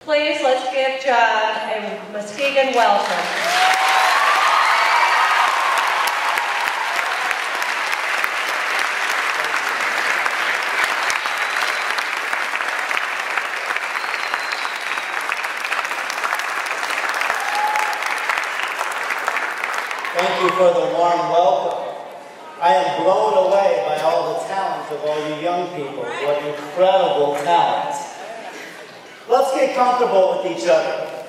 Please, let's give John a Muskegon welcome. Thank you for the warm welcome. I am blown away by all the talent of all you young people. What incredible talent. Let's get comfortable with each other.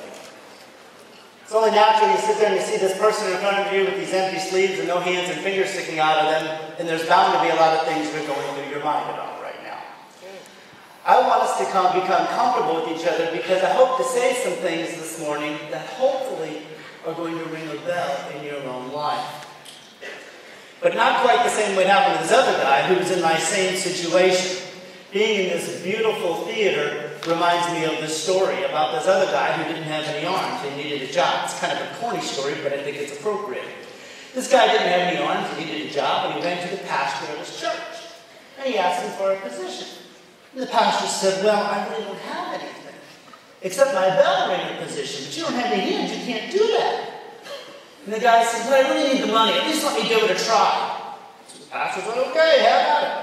It's only natural you sit there and you see this person in front of you with these empty sleeves and no hands and fingers sticking out of them, and there's bound to be a lot of things that are going through your mind about right now. I want us to become comfortable with each other because I hope to say some things this morning that hopefully are going to ring a bell in your own life. But not quite the same way it happened to this other guy who was in my same situation. Being in this beautiful theater reminds me of this story about this other guy who didn't have any arms and needed a job. It's kind of a corny story, but I think it's appropriate. This guy didn't have any arms and needed a job, and he went to the pastor of his church. And he asked him for a position. And the pastor said, well, I really don't have anything, except my bell ringer position, but you don't have any hands, you can't do that. And the guy said, well, I really need the money, at least let me give it a try. So the pastor said, okay, have at it.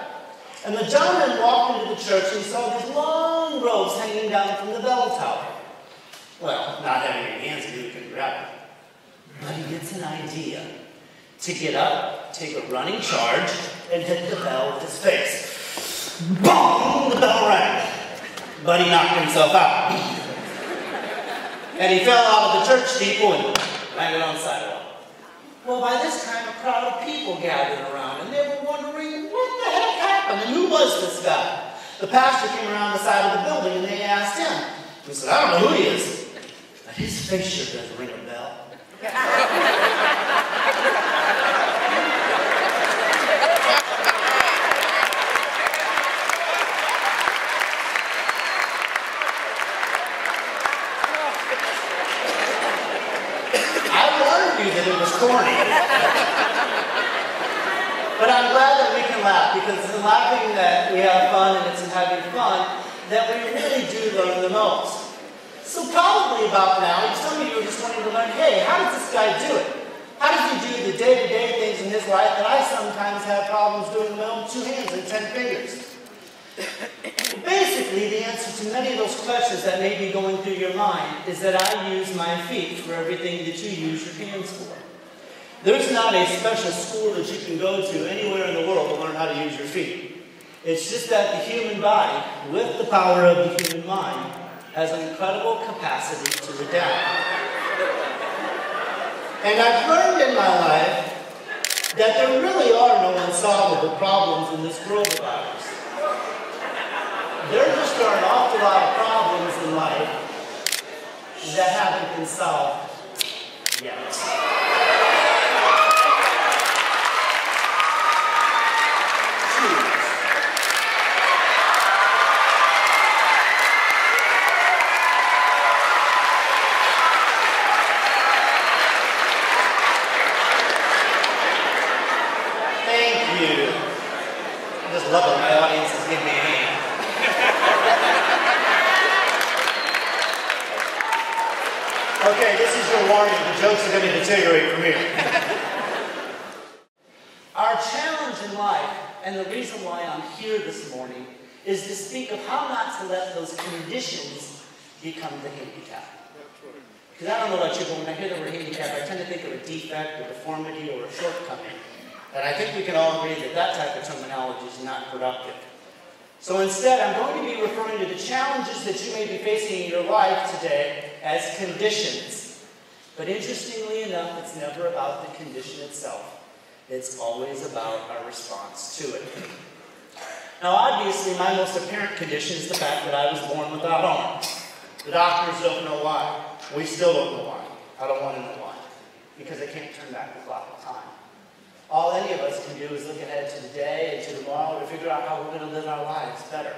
And the gentleman walked into the church and he saw these long ropes hanging down from the bell tower. Well, not having any hands, he couldn't grab it. But he gets an idea to get up, take a running charge, and hit the bell with his face. Boom! The bell rang. But he knocked himself out. And he fell out of the church steeple and landed on the sidewalk. Well, by this time, a crowd of people gathered around, and they were wondering, what the heck happened, and who was this guy? The pastor came around the side of the building, and they asked him. He said, I don't know who he is, but his face sure does ring a bell. That it was corny. But I'm glad that we can laugh, because it's in laughing that we have fun, and it's in having fun that we really do learn the most. So probably about now, some of you are just wanting to learn, hey, how does this guy do it? How does he do the day-to-day things in his life that I sometimes have problems doing with my own 2 hands and 10 fingers? Basically, the answer to many of those questions that may be going through your mind is that I use my feet for everything that you use your hands for. There's not a special school that you can go to anywhere in the world to learn how to use your feet. It's just that the human body, with the power of the human mind, has an incredible capacity to adapt. And I've learned in my life that there really are no unsolvable problems in this coronavirus. There just are an awful lot of problems in life that haven't been solved yet. Thank you. I just love it when my audience is giving me a hand. Okay, this is your warning. The jokes are going to deteriorate from here. Our challenge in life, and the reason why I'm here this morning, is to speak of how not to let those conditions become the handicap. Because I don't know about you, but when I hear the word handicap, I tend to think of a defect, a deformity, or a shortcoming. And I think we can all agree that that type of terminology is not productive. So instead, I'm going to be referring to the challenges that you may be facing in your life today as conditions. But interestingly enough, it's never about the condition itself. It's always about our response to it. Now, obviously, my most apparent condition is the fact that I was born without arms. The doctors don't know why. We still don't know why. I don't want to know why. Because I can't turn back the clock of time. All any of us can do is look ahead to today and to tomorrow to figure out how we're going to live our lives better.